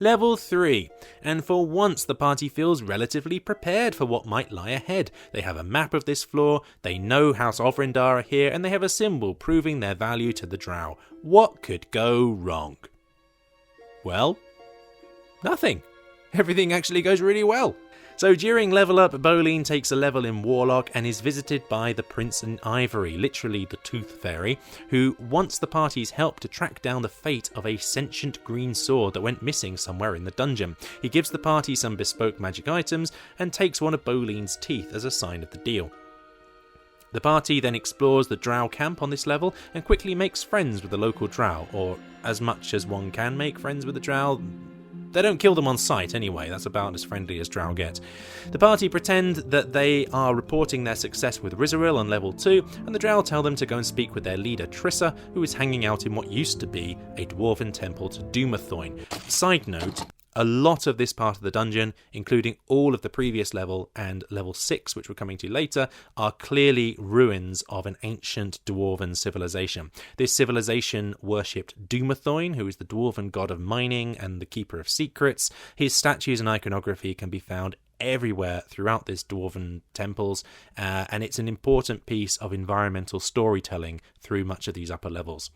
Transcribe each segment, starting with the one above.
Level 3, and for once the party feels relatively prepared for what might lie ahead. They have a map of this floor, they know House Ofrindar are here, and they have a symbol proving their value to the drow. What could go wrong? Well, nothing. Everything actually goes really well. So during level up, Bolin takes a level in Warlock and is visited by the Prince in Ivory, literally the Tooth Fairy, who wants the party's help to track down the fate of a sentient green sword that went missing somewhere in the dungeon. He gives the party some bespoke magic items and takes one of Bolin's teeth as a sign of the deal. The party then explores the drow camp on this level and quickly makes friends with the local drow, or as much as one can make friends with the drow. They don't kill them on sight anyway, that's about as friendly as drow get. The party pretend that they are reporting their success with Rizaril on level 2, and the drow tell them to go and speak with their leader Trissa, who is hanging out in what used to be a dwarven temple to Dumathoin. Side note, a lot of this part of the dungeon, including all of the previous level and level 6, which we're coming to later, are clearly ruins of an ancient dwarven civilization. This civilization worshipped Dumathoin, who is the dwarven god of mining and the keeper of secrets. His statues and iconography can be found everywhere throughout this dwarven temples, and it's an important piece of environmental storytelling through much of these upper levels.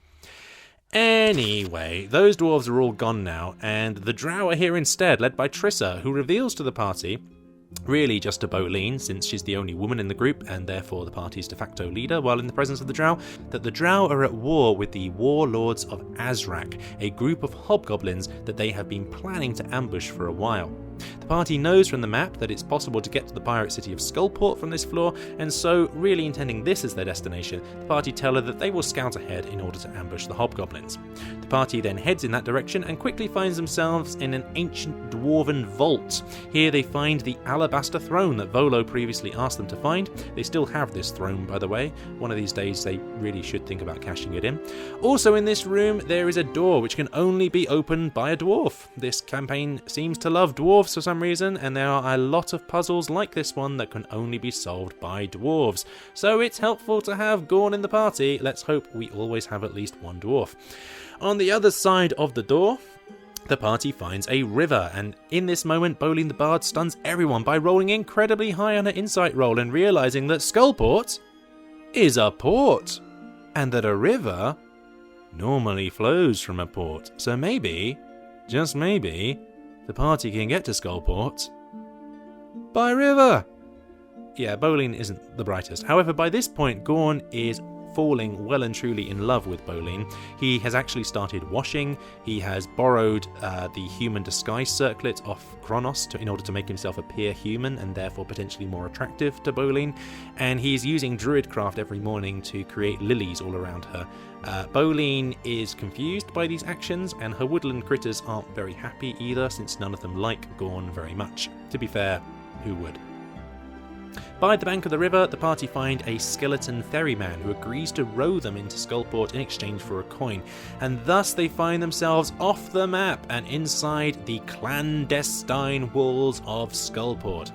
Anyway, those dwarves are all gone now, and the drow are here instead, led by Trissa, who reveals to the party, really just to Bolin, since she's the only woman in the group and therefore the party's de facto leader while in the presence of the drow, that the drow are at war with the warlords of Azrak, a group of hobgoblins that they have been planning to ambush for a while. The party knows from the map that it's possible to get to the pirate city of Skullport from this floor, and so, really intending this as their destination, the party tell her that they will scout ahead in order to ambush the hobgoblins. The party then heads in that direction and quickly finds themselves in an ancient dwarven vault. Here they find the alabaster throne that Volo previously asked them to find. They still have this throne, by the way. One of these days they really should think about cashing it in. Also in this room there is a door which can only be opened by a dwarf. This campaign seems to love dwarves for some reason, and there are a lot of puzzles like this one that can only be solved by dwarves. So it's helpful to have Gorn in the party. Let's hope we always have at least one dwarf. On the other side of the door, the party finds a river, and in this moment Bolin the Bard stuns everyone by rolling incredibly high on her insight roll and realising that Skullport is a port, and that a river normally flows from a port. So maybe, just maybe, the party can get to Skullport by river. Yeah, Bolin isn't the brightest. However, by this point, Gorn is falling well and truly in love with Bolin. He has actually started washing. He has borrowed the human disguise circlet off Kronos in order to make himself appear human and therefore potentially more attractive to Bolin. And he's using druidcraft every morning to create lilies all around her. Bolin is confused by these actions, and her woodland critters aren't very happy either, since none of them like Gorn very much. To be fair, who would? By the bank of the river, the party find a skeleton ferryman who agrees to row them into Skullport in exchange for a coin, and thus they find themselves off the map and inside the clandestine walls of Skullport.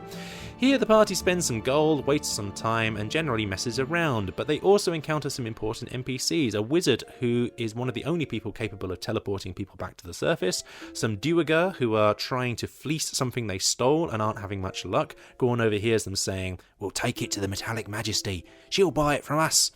Here the party spends some gold, wastes some time, and generally messes around, but they also encounter some important NPCs, a wizard who is one of the only people capable of teleporting people back to the surface, some Duergar who are trying to fleece something they stole and aren't having much luck. Gorn overhears them saying, "We'll take it to the Metallic Majesty, she'll buy it from us."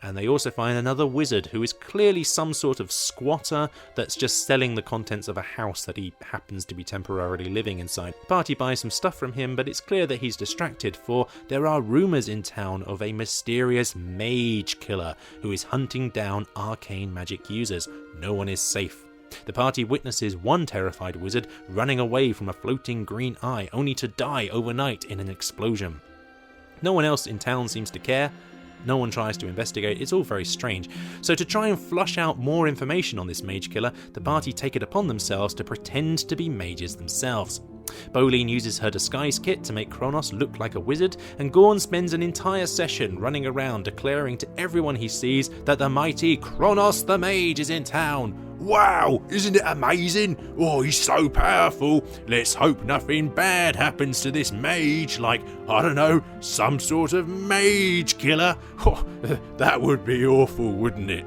And they also find another wizard who is clearly some sort of squatter that's just selling the contents of a house that he happens to be temporarily living inside. The party buys some stuff from him, but it's clear that he's distracted, for there are rumours in town of a mysterious mage killer who is hunting down arcane magic users. No one is safe. The party witnesses one terrified wizard running away from a floating green eye, only to die overnight in an explosion. No one else in town seems to care. No one tries to investigate. It's all very strange. So to try and flush out more information on this mage killer, the party take it upon themselves to pretend to be mages themselves. Bolin uses her disguise kit to make Kronos look like a wizard, and Gorn spends an entire session running around declaring to everyone he sees that the mighty Kronos the Mage is in town. Wow, isn't it amazing? Oh, he's so powerful. Let's hope nothing bad happens to this mage, like, I don't know, some sort of mage killer. Oh, that would be awful, wouldn't it?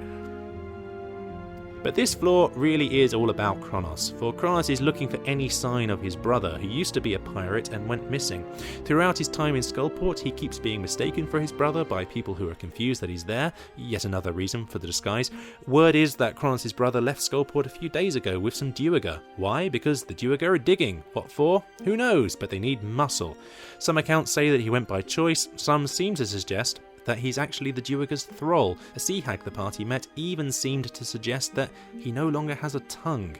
But this floor really is all about Kronos, for Kronos is looking for any sign of his brother, who used to be a pirate and went missing. Throughout his time in Skullport, he keeps being mistaken for his brother by people who are confused that he's there, yet another reason for the disguise. Word is that Kronos' brother left Skullport a few days ago with some Duergar. Why? Because the Duergar are digging. What for? Who knows, but they need muscle. Some accounts say that he went by choice, some seem to suggest that he's actually the Duergar's thrall. A sea hag the party met even seemed to suggest that he no longer has a tongue.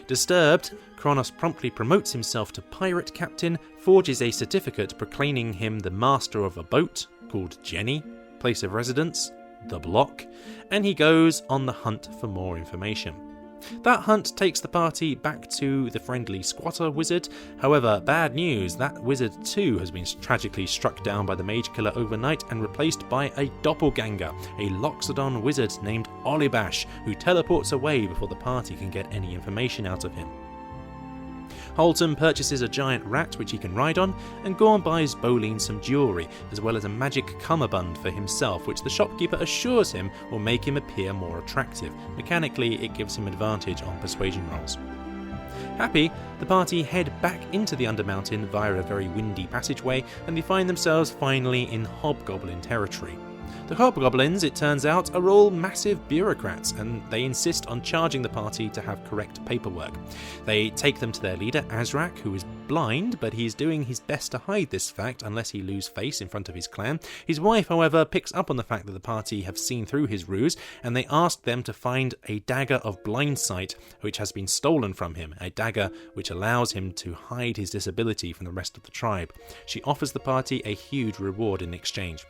Disturbed, Kronos promptly promotes himself to pirate captain, forges a certificate proclaiming him the master of a boat called Jenny, place of residence, the Block, and he goes on the hunt for more information. That hunt takes the party back to the friendly squatter wizard. However, bad news, that wizard too has been tragically struck down by the mage killer overnight and replaced by a doppelganger, a Loxodon wizard named Olibash, who teleports away before the party can get any information out of him. Holton purchases a giant rat which he can ride on, and Gorn buys Bolene some jewellery, as well as a magic cummerbund for himself, which the shopkeeper assures him will make him appear more attractive. Mechanically, it gives him advantage on persuasion rolls. Happy, the party head back into the Undermountain via a very windy passageway, and they find themselves finally in Hobgoblin territory. The Hobgoblins, it turns out, are all massive bureaucrats, and they insist on charging the party to have correct paperwork. They take them to their leader, Azrak, who is blind, but he's doing his best to hide this fact unless he lose face in front of his clan. His wife, however, picks up on the fact that the party have seen through his ruse, and they ask them to find a dagger of blind sight which has been stolen from him, a dagger which allows him to hide his disability from the rest of the tribe. She offers the party a huge reward in exchange.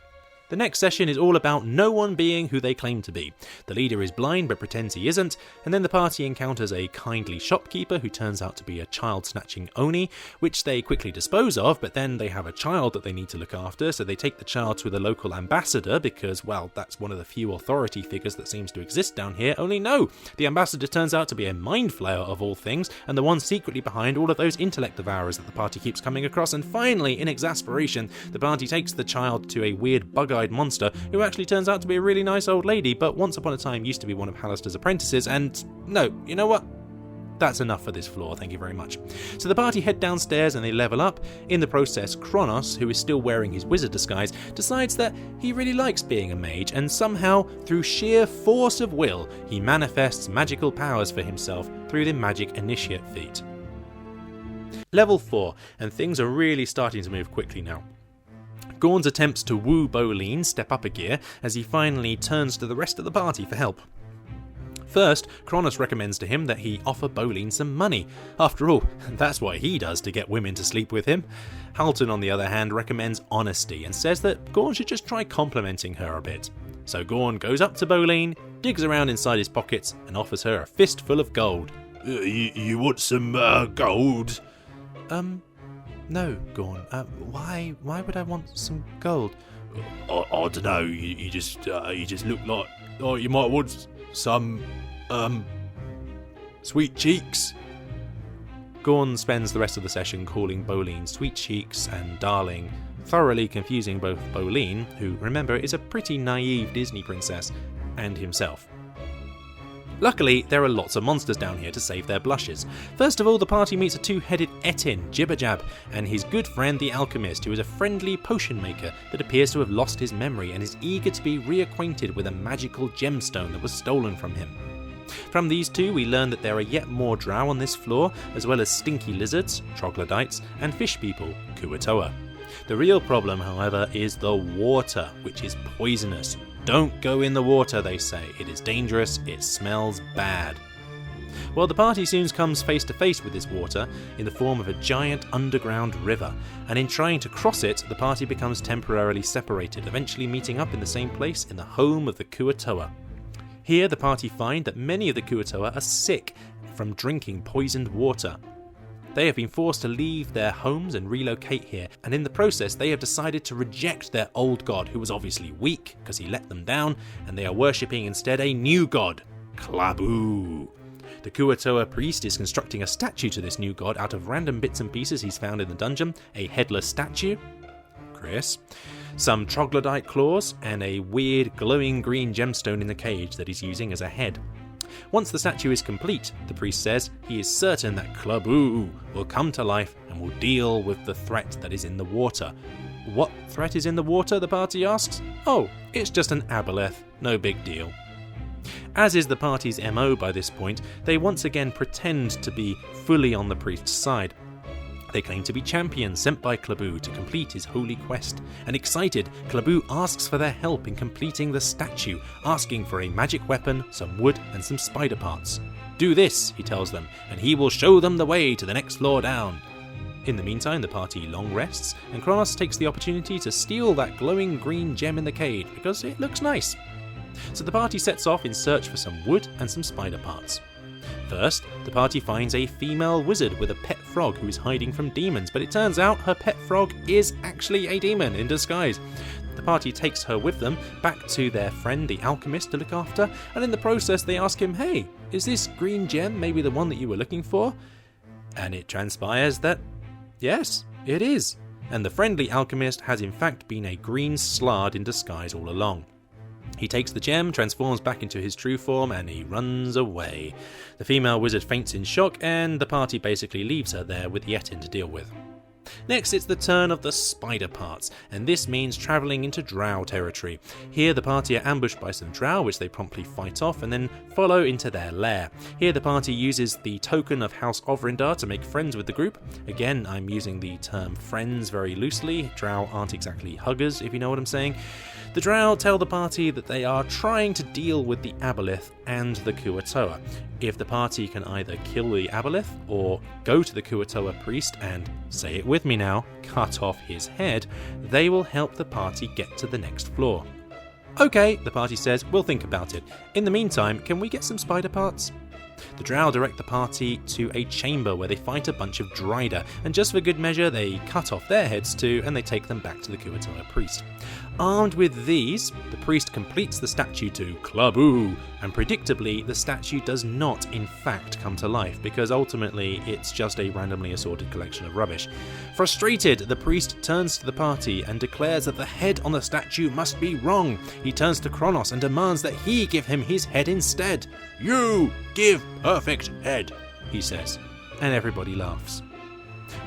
The next session is all about no one being who they claim to be. The leader is blind but pretends he isn't, and then the party encounters a kindly shopkeeper who turns out to be a child-snatching Oni, which they quickly dispose of, but then they have a child that they need to look after, so they take the child to the local ambassador because, well, that's one of the few authority figures that seems to exist down here, only no! The ambassador turns out to be a mind flayer of all things, and the one secretly behind all of those intellect devourers that the party keeps coming across, and finally, in exasperation, the party takes the child to a weird bug-eyed monster who actually turns out to be a really nice old lady, but once upon a time used to be one of Hallister's apprentices, and no, you know what? That's enough for this floor, thank you very much. So the party head downstairs and they level up. In the process, Kronos, who is still wearing his wizard disguise, decides that he really likes being a mage, and somehow, through sheer force of will, he manifests magical powers for himself through the magic initiate feat. Level 4, and things are really starting to move quickly now. Gorn's attempts to woo Bolene step up a gear as he finally turns to the rest of the party for help. First, Kronos recommends to him that he offer Bolene some money. After all, that's what he does to get women to sleep with him. Halton, on the other hand, recommends honesty and says that Gorn should just try complimenting her a bit. So Gorn goes up to Bolene, digs around inside his pockets, and offers her a fistful of gold. You want some gold? No, Gorn. Why would I want some gold? I don't know. You just look like you might want some sweet cheeks. Gorn spends the rest of the session calling Bolene sweet cheeks and darling, thoroughly confusing both Bolene, who, remember, is a pretty naive Disney princess, and himself. Luckily, there are lots of monsters down here to save their blushes. First of all, the party meets a two-headed Etin, Jibberjab, and his good friend the Alchemist, who is a friendly potion maker that appears to have lost his memory and is eager to be reacquainted with a magical gemstone that was stolen from him. From these two, we learn that there are yet more drow on this floor, as well as stinky lizards, troglodytes, and fish people, Kuatoa. The real problem, however, is the water, which is poisonous. Don't go in the water, they say. It is dangerous, it smells bad. Well, the party soon comes face to face with this water in the form of a giant underground river, and in trying to cross it, the party becomes temporarily separated, eventually meeting up in the same place in the home of the Kuatoa. Here, the party find that many of the Kuatoa are sick from drinking poisoned water. They have been forced to leave their homes and relocate here, and in the process they have decided to reject their old god, who was obviously weak because he let them down, and they are worshipping instead a new god, Klabu. The Kuatoa priest is constructing a statue to this new god out of random bits and pieces he's found in the dungeon, a headless statue, Chris, some troglodyte claws, and a weird glowing green gemstone in the cage that he's using as a head. Once the statue is complete, the priest says he is certain that Klaboo will come to life and will deal with the threat that is in the water. What threat is in the water, the party asks? Oh, it's just an aboleth, no big deal. As is the party's MO by this point, they once again pretend to be fully on the priest's side. They claim to be champions sent by Klaboo to complete his holy quest, and excited, Klaboo asks for their help in completing the statue, asking for a magic weapon, some wood and some spider parts. Do this, he tells them, and he will show them the way to the next floor down. In the meantime, the party long rests, and Kronos takes the opportunity to steal that glowing green gem in the cage because it looks nice. So the party sets off in search for some wood and some spider parts. First, the party finds a female wizard with a pet frog who is hiding from demons, but it turns out her pet frog is actually a demon in disguise. The party takes her with them back to their friend the alchemist to look after, and in the process they ask him, "Hey, is this green gem maybe the one that you were looking for?" And it transpires that, yes, it is. And the friendly alchemist has in fact been a green slard in disguise all along. He takes the gem, transforms back into his true form, and he runs away. The female wizard faints in shock, and the party basically leaves her there with Yetin to deal with. Next, it's the turn of the spider parts, and this means travelling into drow territory. Here the party are ambushed by some drow, which they promptly fight off and then follow into their lair. Here the party uses the token of House Ovrindar to make friends with the group. Again, I'm using the term friends very loosely. Drow aren't exactly huggers, if you know what I'm saying. The drow tell the party that they are trying to deal with the aboleth and the Kuatoa. If the party can either kill the aboleth or go to the Kuatoa priest and, say it with me now, cut off his head, they will help the party get to the next floor. Okay, the party says, we'll think about it. In the meantime, can we get some spider parts? The drow direct the party to a chamber where they fight a bunch of Dryder, and just for good measure they cut off their heads too and they take them back to the Kuatoa priest. Armed with these, the priest completes the statue to Klaboo, and predictably the statue does not in fact come to life because ultimately it's just a randomly assorted collection of rubbish. Frustrated, the priest turns to the party and declares that the head on the statue must be wrong. He turns to Kronos and demands that he give him his head instead. "You give perfect head," he says, and everybody laughs.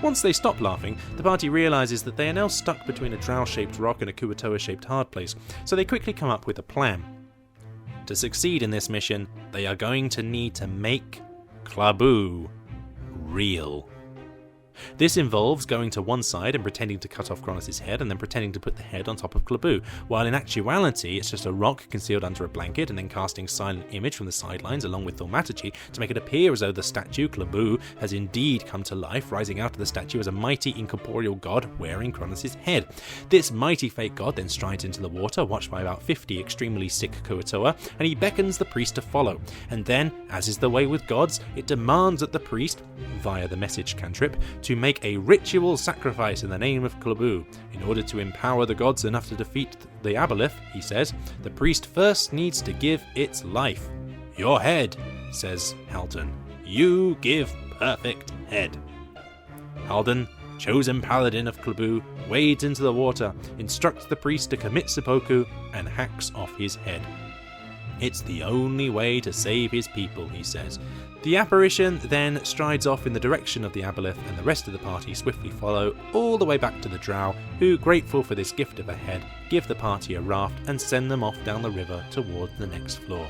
Once they stop laughing, the party realises that they are now stuck between a drow-shaped rock and a Kuatoa-shaped hard place, so they quickly come up with a plan. To succeed in this mission, they are going to need to make Klaboo real. This involves going to one side and pretending to cut off Kronos' head and then pretending to put the head on top of Klaboo, while in actuality it's just a rock concealed under a blanket and then casting silent image from the sidelines along with thaumaturgy to make it appear as though the statue, Klaboo, has indeed come to life, rising out of the statue as a mighty incorporeal god wearing Kronos' head. This mighty fake god then strides into the water, watched by about 50 extremely sick Kuatoa, and he beckons the priest to follow. And then, as is the way with gods, it demands that the priest, via the message cantrip, to make a ritual sacrifice in the name of Klaboo. In order to empower the gods enough to defeat the aboleth, he says, the priest first needs to give its life. "Your head," says Halden. "You give perfect head." Halden, chosen paladin of Klaboo, wades into the water, instructs the priest to commit seppuku, and hacks off his head. It's the only way to save his people, he says. The apparition then strides off in the direction of the aboleth, and the rest of the party swiftly follow all the way back to the drow, who, grateful for this gift of a head, give the party a raft and send them off down the river towards the next floor.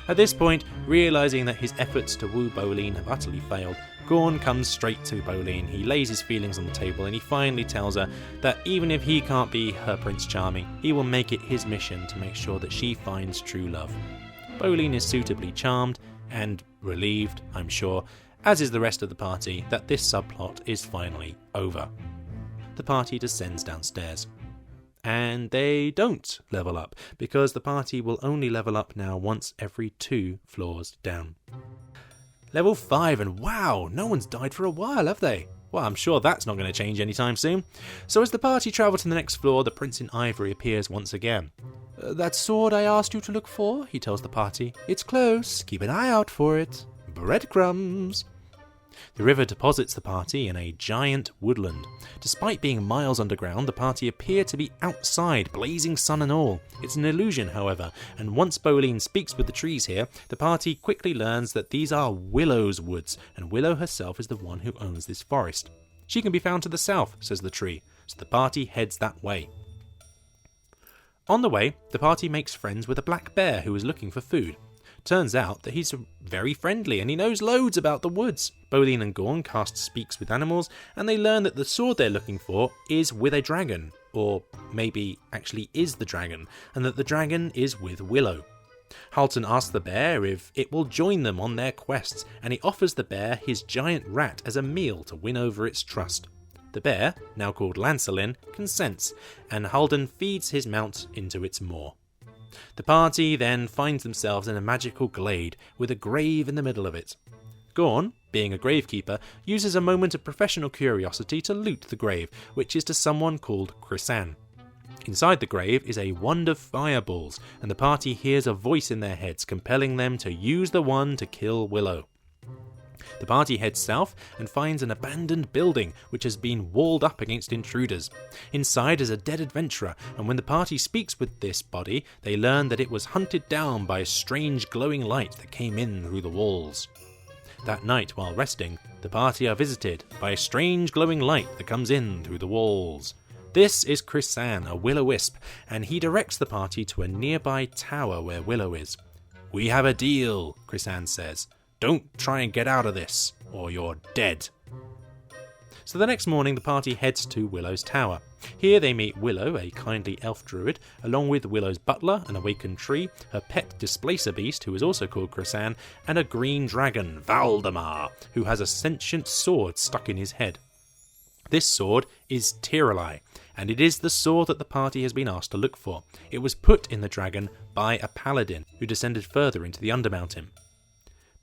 At this point, realising that his efforts to woo Bolene have utterly failed, Gorn comes straight to Bolene. He lays his feelings on the table and he finally tells her that even if he can't be her Prince Charming, he will make it his mission to make sure that she finds true love. Bolene is suitably charmed and relieved, I'm sure, as is the rest of the party, that this subplot is finally over. The party descends downstairs. And they don't level up, because the party will only level up now once every 2 floors down. Level 5, and wow, no one's died for a while, have they? Well, I'm sure that's not going to change anytime soon. So as the party travel to the next floor, the Prince in Ivory appears once again. "That sword I asked you to look for," he tells the party. "It's close, keep an eye out for it. Breadcrumbs." The river deposits the party in a giant woodland. Despite being miles underground, the party appear to be outside, blazing sun and all. It's an illusion, however, and once Bolene speaks with the trees here, the party quickly learns that these are Willow's woods, and Willow herself is the one who owns this forest. She can be found to the south, says the tree, so the party heads that way. On the way, the party makes friends with a black bear who is looking for food. Turns out that he's very friendly and he knows loads about the woods. Bolene and Gorn cast Speaks with Animals, and they learn that the sword they're looking for is with a dragon, or maybe actually is the dragon, and that the dragon is with Willow. Halton asks the bear if it will join them on their quests, and he offers the bear his giant rat as a meal to win over its trust. The bear, now called Lancelin, consents, and Halden feeds his mount into its maw. The party then finds themselves in a magical glade with a grave in the middle of it. Gorn, being a gravekeeper, uses a moment of professional curiosity to loot the grave, which is to someone called Chrysan. Inside the grave is a wand of fireballs, and the party hears a voice in their heads compelling them to use the wand to kill Willow. The party heads south and finds an abandoned building which has been walled up against intruders. Inside is a dead adventurer, and when the party speaks with this body, they learn that it was hunted down by a strange glowing light that came in through the walls. That night, while resting, the party are visited by a strange glowing light that comes in through the walls. This is Chrysan, a will-o-wisp, and he directs the party to a nearby tower where Willow is. "We have a deal," Chrysan says. "Don't try and get out of this, or you're dead." So the next morning the party heads to Willow's tower. Here they meet Willow, a kindly elf druid, along with Willow's butler, an awakened tree, her pet displacer beast, who is also called Chrysan, and a green dragon, Valdemar, who has a sentient sword stuck in his head. This sword is Tiralai, and it is the sword that the party has been asked to look for. It was put in the dragon by a paladin, who descended further into the Undermountain.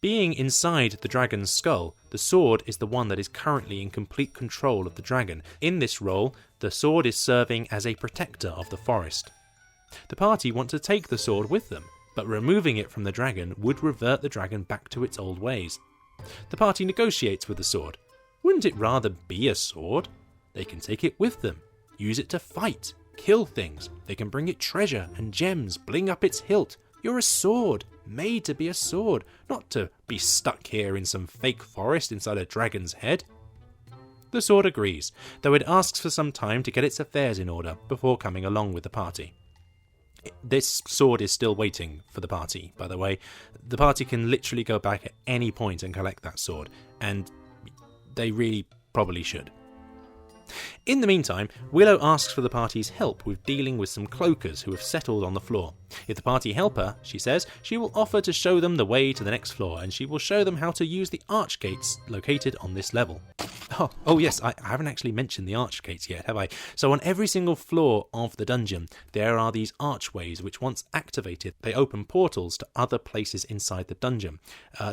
Being inside the dragon's skull, the sword is the one that is currently in complete control of the dragon. In this role, the sword is serving as a protector of the forest. The party want to take the sword with them, but removing it from the dragon would revert the dragon back to its old ways. The party negotiates with the sword. Wouldn't it rather be a sword? They can take it with them, use it to fight, kill things. They can bring it treasure and gems, bling up its hilt. You're a sword, made to be a sword, not to be stuck here in some fake forest inside a dragon's head. The sword agrees, though it asks for some time to get its affairs in order before coming along with the party. This sword is still waiting for the party, by the way. The party can literally go back at any point and collect that sword, and they really probably should. In the meantime, Willow asks for the party's help with dealing with some cloakers who have settled on the floor. If the party help her, she says, she will offer to show them the way to the next floor, and she will show them how to use the archgates located on this level. Oh yes, I haven't actually mentioned the archgates yet, have I? So on every single floor of the dungeon, there are these archways which, once activated, they open portals to other places inside the dungeon.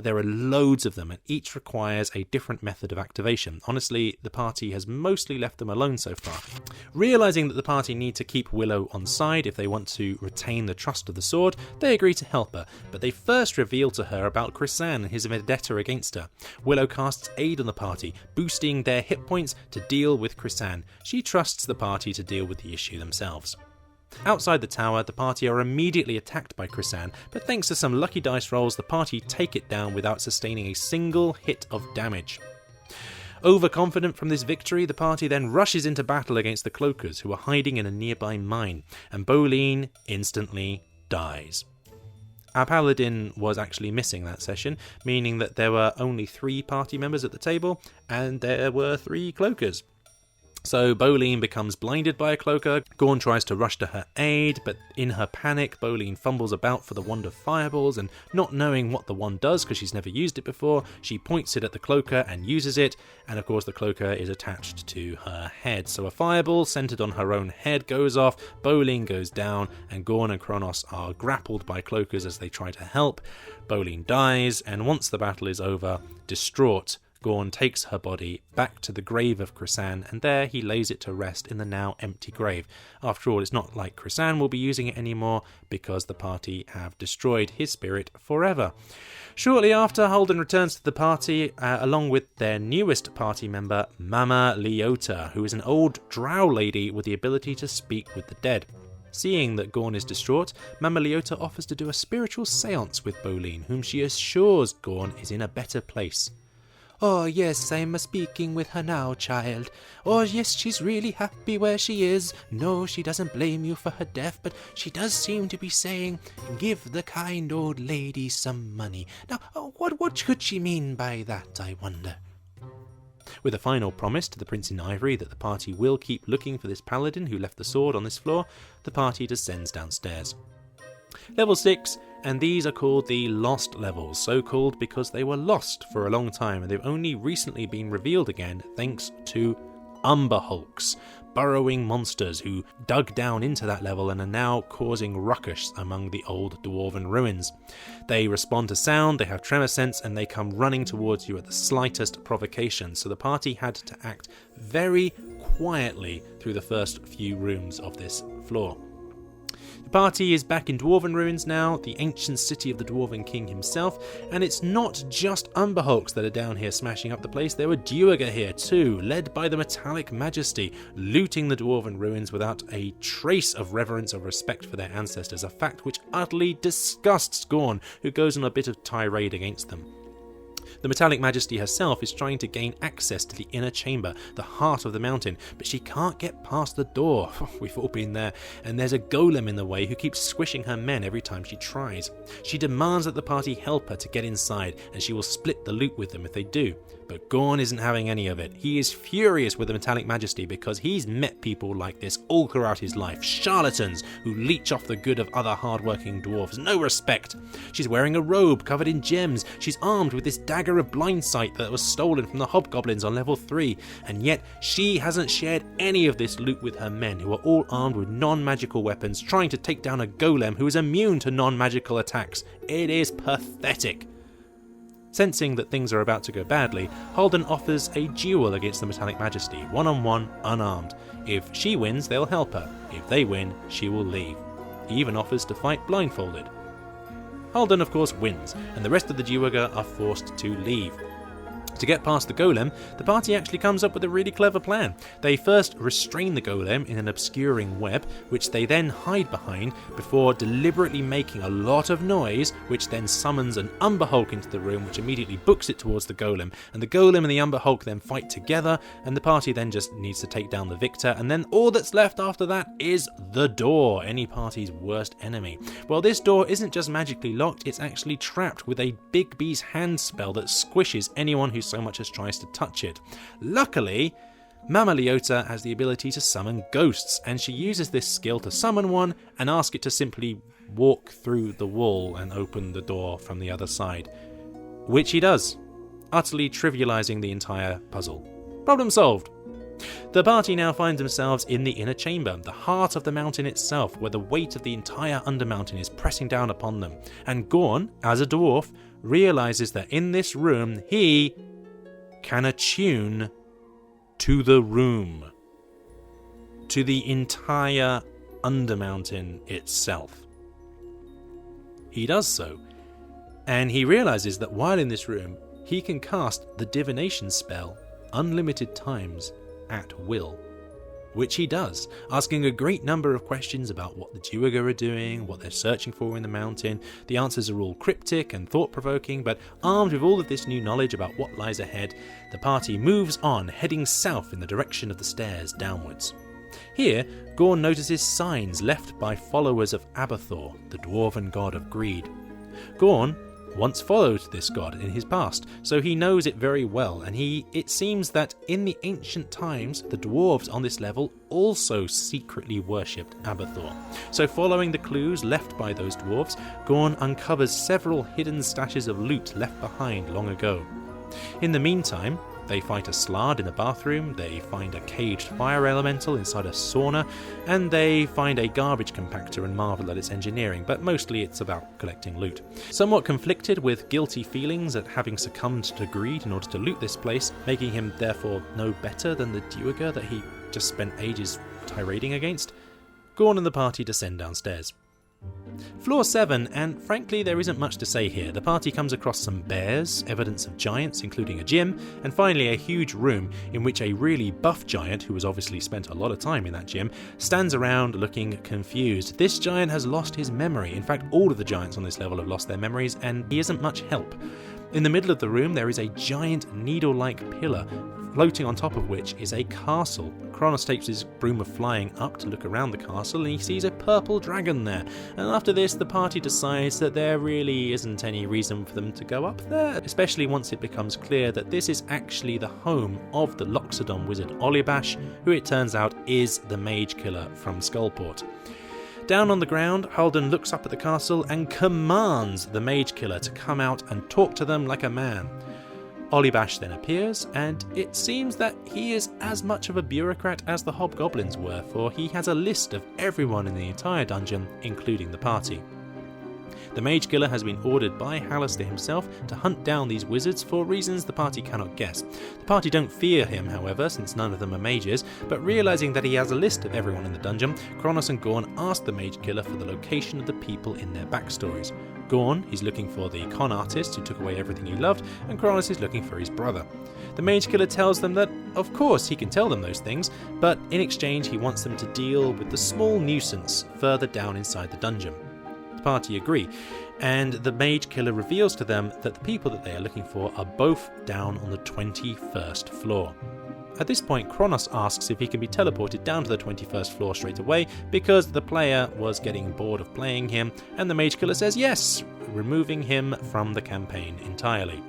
There are loads of them, and each requires a different method of activation. Honestly, the party has mostly left them alone so far. Realising that the party need to keep Willow on side if they want to retain the trust of the sword, they agree to help her, but they first reveal to her about Chrysan and his vendetta against her. Willow casts aid on the party, boosting their hit points to deal with Chrysan. She trusts the party to deal with the issue themselves. Outside the tower, the party are immediately attacked by Chrysan, but thanks to some lucky dice rolls, the party take it down without sustaining a single hit of damage. Overconfident from this victory, the party then rushes into battle against the cloakers, who are hiding in a nearby mine, and Bolene instantly dies. Our paladin was actually missing that session, meaning that there were only 3 party members at the table, and there were 3 cloakers. So Bolene becomes blinded by a cloaker. Gorn tries to rush to her aid, but in her panic, Bolene fumbles about for the wand of fireballs, and not knowing what the wand does because she's never used it before, she points it at the cloaker and uses it, and of course the cloaker is attached to her head. So a fireball centered on her own head goes off, Bolene goes down, and Gorn and Kronos are grappled by cloakers as they try to help. Bolene dies, and once the battle is over, distraught, Gorn takes her body back to the grave of Krisan, and there he lays it to rest in the now empty grave. After all, it's not like Krisan will be using it anymore, because the party have destroyed his spirit forever. Shortly after, Holden returns to the party along with their newest party member, Mama Leota, who is an old drow lady with the ability to speak with the dead. Seeing that Gorn is distraught, Mama Leota offers to do a spiritual seance with Bolin, whom she assures Gorn is in a better place. "Oh yes, I'm speaking with her now, child. Oh yes, she's really happy where she is. No, she doesn't blame you for her death, but she does seem to be saying, 'Give the kind old lady some money.' Now, what could she mean by that, I wonder?" With a final promise to the Prince in Ivory that the party will keep looking for this paladin who left the sword on this floor, the party descends downstairs. Level 6, and these are called the Lost levels, so called because they were lost for a long time and they've only recently been revealed again thanks to Umber Hulks, burrowing monsters who dug down into that level and are now causing ruckus among the old dwarven ruins. They respond to sound, they have tremor sense, and they come running towards you at the slightest provocation, so the party had to act very quietly through the first few rooms of this floor. The party is back in Dwarven Ruins now, the ancient city of the Dwarven King himself, and it's not just Umber Hulks that are down here smashing up the place. There were Duergar here too, led by the Metallic Majesty, looting the Dwarven Ruins without a trace of reverence or respect for their ancestors, a fact which utterly disgusts Gorn, who goes on a bit of tirade against them. The Metallic Majesty herself is trying to gain access to the inner chamber, the heart of the mountain, but she can't get past the door. We've all been there, and there's a golem in the way who keeps squishing her men every time she tries. She demands that the party help her to get inside, and she will split the loot with them if they do. But Gorn isn't having any of it. He is furious with the Metallic Majesty because he's met people like this all throughout his life. Charlatans who leech off the good of other hard-working dwarves. No respect. She's wearing a robe covered in gems. She's armed with this dagger of blind sight that was stolen from the hobgoblins on level 3. And yet she hasn't shared any of this loot with her men, who are all armed with non-magical weapons, trying to take down a golem who is immune to non-magical attacks. It is pathetic. Sensing that things are about to go badly, Holden offers a duel against the Metallic Majesty, one-on-one, unarmed. If she wins, they'll help her. If they win, she will leave. He even offers to fight blindfolded. Holden, of course, wins, and the rest of the Duergar are forced to leave. To get past the golem, the party actually comes up with a really clever plan. They first restrain the golem in an obscuring web, which they then hide behind before deliberately making a lot of noise, which then summons an Umber Hulk into the room, which immediately books it towards the golem. And the golem and the Umber Hulk then fight together, and the party then just needs to take down the victor, and then all that's left after that is the door, any party's worst enemy. Well, this door isn't just magically locked, it's actually trapped with a Big B's hand spell that squishes anyone who so much as tries to touch it. Luckily, Mama Leota has the ability to summon ghosts, and she uses this skill to summon one and ask it to simply walk through the wall and open the door from the other side, which he does, utterly trivializing the entire puzzle. Problem solved. The party now finds themselves in the inner chamber, the heart of the mountain itself, where the weight of the entire Undermountain is pressing down upon them, and Gorn, as a dwarf, realizes that in this room he can attune to the room, to the entire Undermountain itself. He does so, and he realizes that while in this room, he can cast the divination spell unlimited times at will, which he does, asking a great number of questions about what the Duergar are doing, what they're searching for in the mountain. The answers are all cryptic and thought-provoking, but armed with all of this new knowledge about what lies ahead, the party moves on, heading south in the direction of the stairs downwards. Here, Gorn notices signs left by followers of Abathor, the dwarven god of greed. Gorn once followed this god in his past, so he knows it very well, and it seems that in the ancient times, the dwarves on this level also secretly worshipped Abathor. So following the clues left by those dwarves, Gorn uncovers several hidden stashes of loot left behind long ago. In the meantime, They fight a slard in the bathroom, they find a caged fire elemental inside a sauna, and they find a garbage compactor and marvel at its engineering, but mostly it's about collecting loot. Somewhat conflicted with guilty feelings at having succumbed to greed in order to loot this place, making him therefore no better than the Duergar that he just spent ages tirading against, Gorn and the party descend downstairs. Floor 7, and frankly there isn't much to say here. The party comes across some bears, evidence of giants including a gym, and finally a huge room in which a really buff giant, who has obviously spent a lot of time in that gym, stands around looking confused. This giant has lost his memory. In fact, all of the giants on this level have lost their memories, and he isn't much help. In the middle of the room there is a giant needle-like pillar, floating on top of which is a castle. Kronos takes his broom of flying up to look around the castle and he sees a purple dragon there. And after this, the party decides that there really isn't any reason for them to go up there, especially once it becomes clear that this is actually the home of the Loxodon wizard Olibash, who it turns out is the mage killer from Skullport. Down on the ground, Halden looks up at the castle and commands the mage killer to come out and talk to them like a man. Olibash then appears, and it seems that he is as much of a bureaucrat as the hobgoblins were, for he has a list of everyone in the entire dungeon, including the party. The mage killer has been ordered by Hallister himself to hunt down these wizards for reasons the party cannot guess. The party don't fear him, however, since none of them are mages, but realising that he has a list of everyone in the dungeon, Kronos and Gorn ask the mage killer for the location of the people in their backstories. Gorn, he's looking for the con artist who took away everything he loved, and Kronos is looking for his brother. The mage killer tells them that, of course, he can tell them those things, but in exchange he wants them to deal with the small nuisance further down inside the dungeon. The party agree, and the mage killer reveals to them that the people that they are looking for are both down on the 21st floor. At this point, Kronos asks if he can be teleported down to the 21st floor straight away because the player was getting bored of playing him, and the mage killer says yes, removing him from the campaign entirely.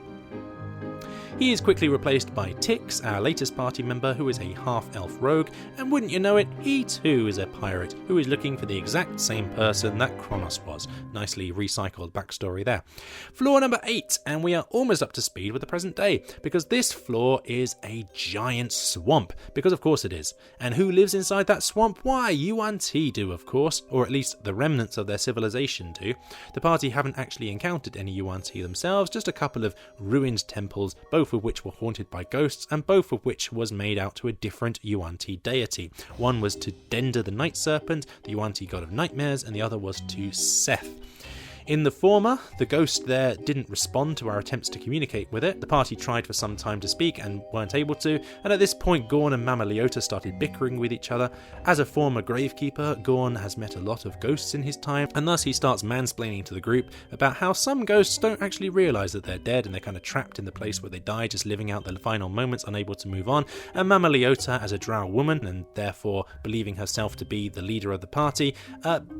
He is quickly replaced by Tix, our latest party member, who is a half-elf rogue, and wouldn't you know it, he too is a pirate who is looking for the exact same person that Kronos was. Nicely recycled backstory there. Floor number 8, and we are almost up to speed with the present day, because this floor is a giant swamp, because of course it is. And who lives inside that swamp? Why, Yuan-Ti do, of course, or at least the remnants of their civilization do. The party haven't actually encountered any Yuan-Ti themselves, just a couple of ruined temples, both of which were haunted by ghosts, and both of which was made out to a different Yuan-Ti deity. One was to Dender the Night Serpent, the Yuan-Ti god of nightmares, and the other was to Seth. In the former, the ghost there didn't respond to our attempts to communicate with it. The party tried for some time to speak and weren't able to, and at this point Gorn and Mama Leota started bickering with each other. As a former gravekeeper, Gorn has met a lot of ghosts in his time, and thus he starts mansplaining to the group about how some ghosts don't actually realise that they're dead and they're kind of trapped in the place where they die, just living out their final moments, unable to move on. And Mama Leota, as a drow woman, and therefore believing herself to be the leader of the party,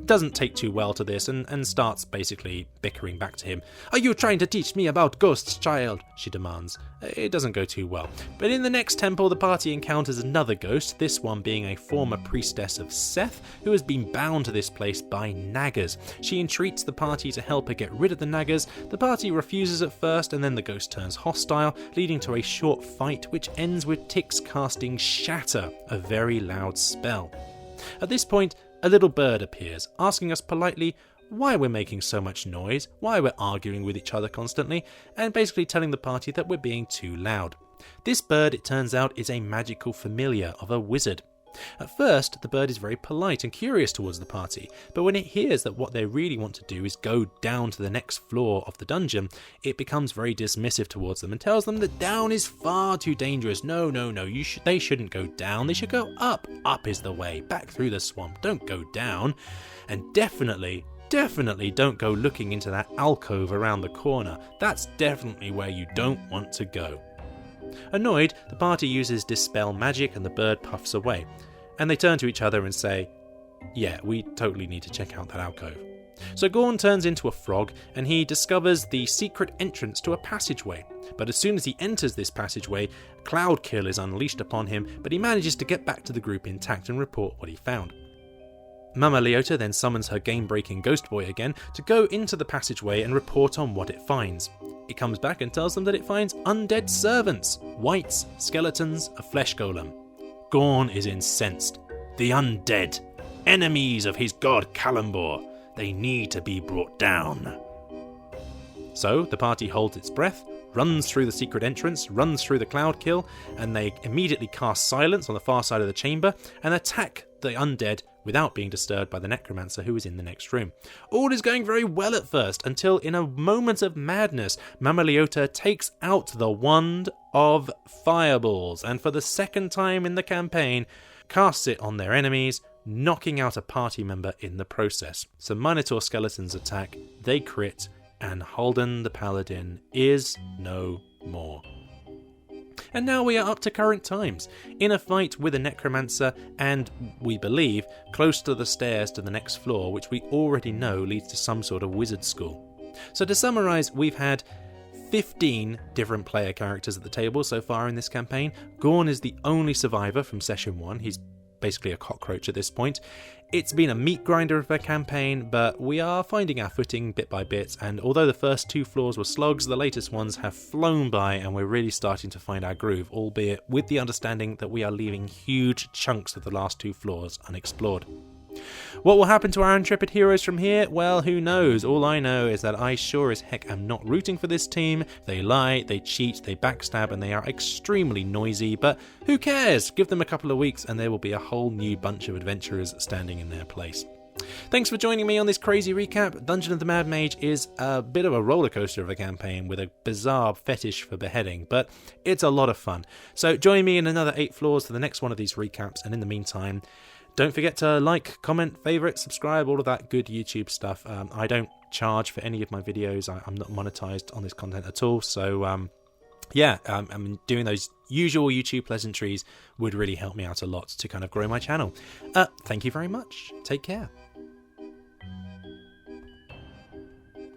doesn't take too well to this and starts basically bickering back to him. "Are you trying to teach me about ghosts, child?" she demands. It doesn't go too well. But in the next temple, the party encounters another ghost, this one being a former priestess of Seth, who has been bound to this place by naggers. She entreats the party to help her get rid of the naggers. The party refuses at first, and then the ghost turns hostile, leading to a short fight which ends with Tix casting Shatter, a very loud spell. At this point, a little bird appears, asking us politely why we're making so much noise, why we're arguing with each other constantly, and basically telling the party that we're being too loud. This bird, it turns out, is a magical familiar of a wizard. At first, the bird is very polite and curious towards the party, but when it hears that what they really want to do is go down to the next floor of the dungeon, it becomes very dismissive towards them and tells them that down is far too dangerous. No, they shouldn't go down, they should go up. Up is the way, back through the swamp, don't go down. And definitely don't go looking into that alcove around the corner. That's definitely where you don't want to go. Annoyed, the party uses Dispel Magic and the bird puffs away. And they turn to each other and say, yeah, we totally need to check out that alcove. So Gorn turns into a frog and he discovers the secret entrance to a passageway. But as soon as he enters this passageway, Cloudkill is unleashed upon him, but he manages to get back to the group intact and report what he found. Mama Leota then summons her game-breaking Ghost Boy again to go into the passageway and report on what it finds. It comes back and tells them that it finds undead servants, wights, skeletons, a flesh golem. Gorn is incensed. The undead, enemies of his god Kalambor, they need to be brought down. So the party holds its breath, runs through the secret entrance, runs through the cloud kill, and they immediately cast silence on the far side of the chamber and attack the undead without being disturbed by the necromancer who is in the next room. All is going very well at first, until in a moment of madness, Mama Leota takes out the Wand of Fireballs, and for the second time in the campaign, casts it on their enemies, knocking out a party member in the process. So Minotaur skeletons attack, they crit, and Halden the Paladin is no more. And now we are up to current times, in a fight with a necromancer and, we believe, close to the stairs to the next floor, which we already know leads to some sort of wizard school. So to summarise, we've had 15 different player characters at the table so far in this campaign. Gorn is the only survivor from session 1, he's basically a cockroach at this point. It's been a meat grinder of a campaign, but we are finding our footing bit by bit, and although the first 2 floors were slogs, the latest ones have flown by and we're really starting to find our groove, albeit with the understanding that we are leaving huge chunks of the last 2 floors unexplored. What will happen to our intrepid heroes from here? Well, who knows? All I know is that I sure as heck am not rooting for this team. They lie, they cheat, they backstab, and they are extremely noisy, but who cares? Give them a couple of weeks and there will be a whole new bunch of adventurers standing in their place. Thanks for joining me on this crazy recap. Dungeon of the Mad Mage is a bit of a roller coaster of a campaign with a bizarre fetish for beheading, but it's a lot of fun. So join me in another 8 floors for the next one of these recaps, and in the meantime, don't forget to like, comment, favourite, subscribe, all of that good YouTube stuff. I don't charge for any of my videos. I'm not monetized on this content at all. So, doing those usual YouTube pleasantries would really help me out a lot to kind of grow my channel. Thank you very much. Take care.